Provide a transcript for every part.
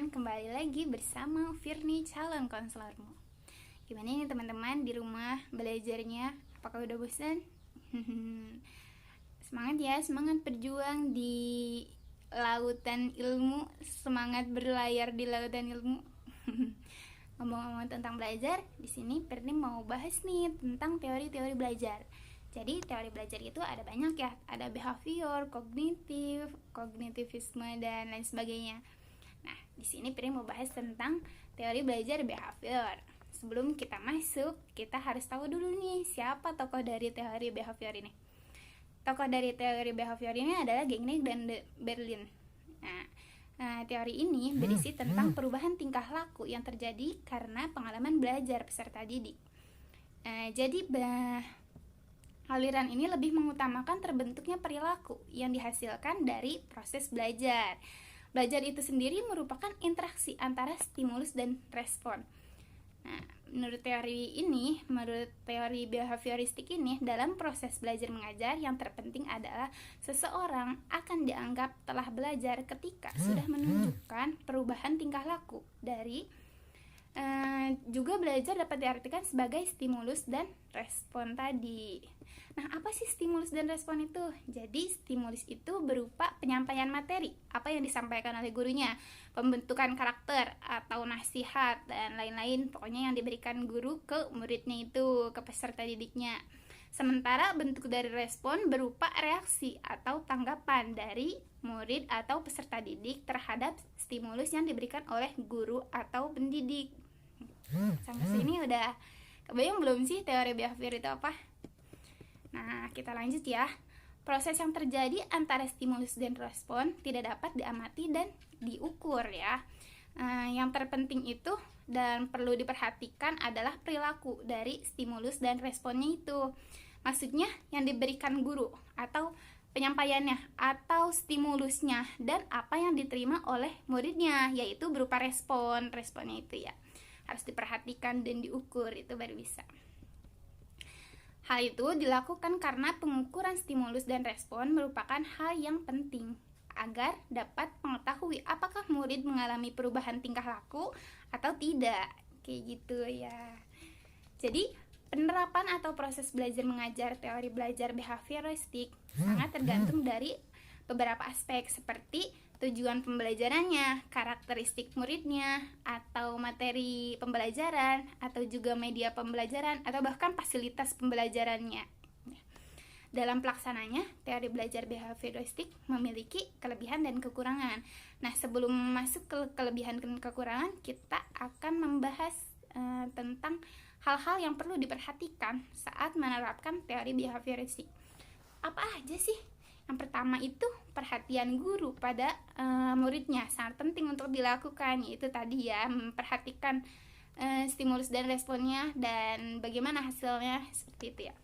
teman-teman, kembali lagi bersama Firni, calon konselormu. Gimana nih teman-teman di rumah belajarnya? Apakah udah bosan? Semangat ya, semangat berjuang di lautan ilmu, semangat berlayar di lautan ilmu. Ngomong-ngomong tentang belajar, di sini Firni mau bahas nih tentang teori-teori belajar. Jadi teori belajar itu ada banyak ya, ada behavior, kognitif, kognitivisme dan lain sebagainya. Nah, di sini Piri mau bahas tentang teori belajar behavior. Sebelum kita masuk, kita harus tahu dulu nih siapa tokoh dari teori behavior ini. Tokoh dari teori behavior ini adalah Gengnick dan Berlin. Nah, teori ini berisi tentang perubahan tingkah laku yang terjadi karena pengalaman belajar peserta didik. Aliran ini lebih mengutamakan terbentuknya perilaku yang dihasilkan dari proses belajar. Belajar itu sendiri merupakan interaksi antara stimulus dan respon. Nah, menurut teori behavioristik ini, dalam proses belajar mengajar yang terpenting adalah seseorang akan dianggap telah belajar ketika sudah menunjukkan perubahan tingkah laku dari juga belajar dapat diartikan sebagai stimulus dan respon tadi. Nah, apa sih stimulus dan respon itu? Jadi, stimulus itu berupa penyampaian materi, apa yang disampaikan oleh gurunya, pembentukan karakter atau nasihat dan lain-lain, pokoknya yang diberikan guru ke muridnya itu, ke peserta didiknya. Sementara bentuk dari respon berupa reaksi atau tanggapan dari murid atau peserta didik terhadap stimulus yang diberikan oleh guru atau pendidik. Sampai sini udah kebayang belum sih teori behavior itu apa? Nah, kita lanjut ya. Proses yang terjadi antara stimulus dan respon tidak dapat diamati dan diukur ya. Yang terpenting itu dan perlu diperhatikan adalah perilaku dari stimulus dan responnya itu. Maksudnya yang diberikan guru atau penyampaiannya atau stimulusnya dan apa yang diterima oleh muridnya, yaitu berupa responnya itu ya. Harus diperhatikan dan diukur, itu baru bisa. Hal itu dilakukan karena pengukuran stimulus dan respon merupakan hal yang penting agar dapat mengetahui apakah murid mengalami perubahan tingkah laku atau tidak, kayak gitu ya. Jadi penerapan atau proses belajar mengajar teori belajar behavioristik sangat tergantung dari beberapa aspek seperti tujuan pembelajarannya, karakteristik muridnya, atau materi pembelajaran, atau juga media pembelajaran, atau bahkan fasilitas pembelajarannya. Dalam pelaksananya, teori belajar behavioristik memiliki kelebihan dan kekurangan. Nah, sebelum masuk ke kelebihan dan kekurangan, kita akan membahas tentang hal-hal yang perlu diperhatikan saat menerapkan teori behavioristik. Apa aja sih? Yang pertama itu perhatian guru pada muridnya, sangat penting untuk dilakukan, yaitu tadi ya, memperhatikan stimulus dan responnya dan bagaimana hasilnya, seperti itu ya.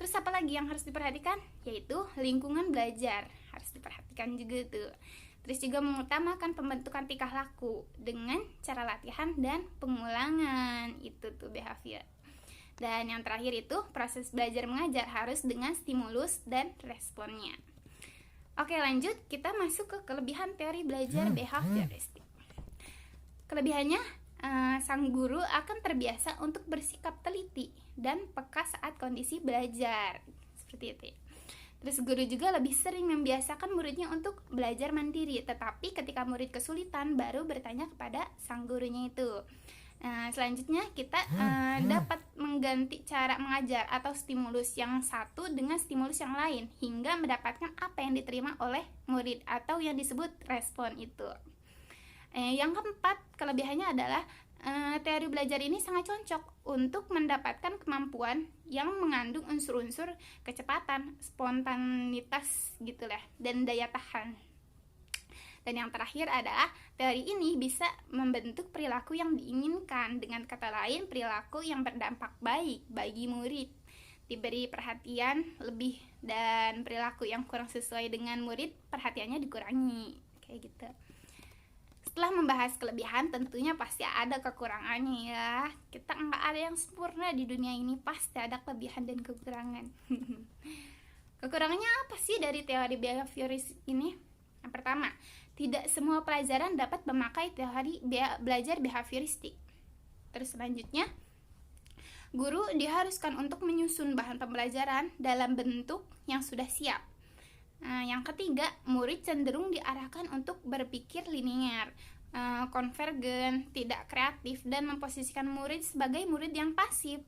Terus apa lagi yang harus diperhatikan? Yaitu lingkungan belajar, harus diperhatikan juga tuh. Terus juga mengutamakan pembentukan tingkah laku dengan cara latihan dan pengulangan, itu tuh behavior. Dan yang terakhir itu proses belajar mengajar harus dengan stimulus dan responnya. Oke, lanjut, kita masuk ke kelebihan teori belajar behavioristik. Kelebihannya, sang guru akan terbiasa untuk bersikap teliti dan peka saat kondisi belajar, seperti itu ya. Terus guru juga lebih sering membiasakan muridnya untuk belajar mandiri, tetapi ketika murid kesulitan baru bertanya kepada sang gurunya itu. Selanjutnya kita dapat mengganti cara mengajar atau stimulus yang satu dengan stimulus yang lain hingga mendapatkan apa yang diterima oleh murid atau yang disebut respon itu. Yang keempat, kelebihannya adalah teori belajar ini sangat cocok untuk mendapatkan kemampuan yang mengandung unsur-unsur kecepatan, spontanitas gitulah, dan daya tahan. Dan yang terakhir adalah teori ini bisa membentuk perilaku yang diinginkan. Dengan kata lain, perilaku yang berdampak baik bagi murid. Diberi perhatian lebih dan perilaku yang kurang sesuai dengan murid, perhatiannya dikurangi. Kayak gitu. Setelah membahas kelebihan, tentunya pasti ada kekurangannya ya. Kita nggak ada yang sempurna di dunia ini, pasti ada kelebihan dan kekurangan. Kekurangannya apa sih dari teori behavioris ini? Yang pertama, Tidak semua pelajaran dapat memakai teori belajar behavioristik. Terus selanjutnya, guru diharuskan untuk menyusun bahan pembelajaran dalam bentuk yang sudah siap. Yang ketiga, murid cenderung diarahkan untuk berpikir linier, konvergen, tidak kreatif, dan memposisikan murid sebagai murid yang pasif.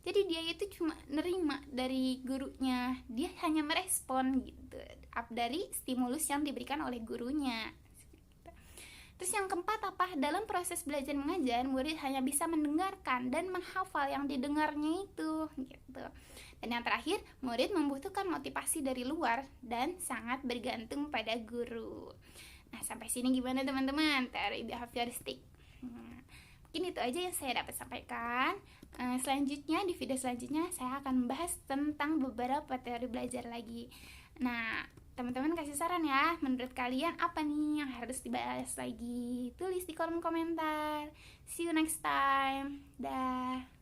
Jadi dia itu cuma nerima dari gurunya, dia hanya merespon gitu dari stimulus yang diberikan oleh gurunya. Terus yang keempat apa? Dalam proses belajar mengajar, murid hanya bisa mendengarkan dan menghafal yang didengarnya itu gitu. Dan yang terakhir, murid membutuhkan motivasi dari luar dan sangat bergantung pada guru. Nah, sampai sini gimana teman-teman teori behavioristik? Mungkin itu aja yang saya dapat sampaikan. Selanjutnya, di video selanjutnya saya akan membahas tentang beberapa teori belajar lagi. Nah, teman-teman kasih saran ya, menurut kalian apa nih yang harus dibahas lagi? Tulis di kolom komentar. See you next time. Dah.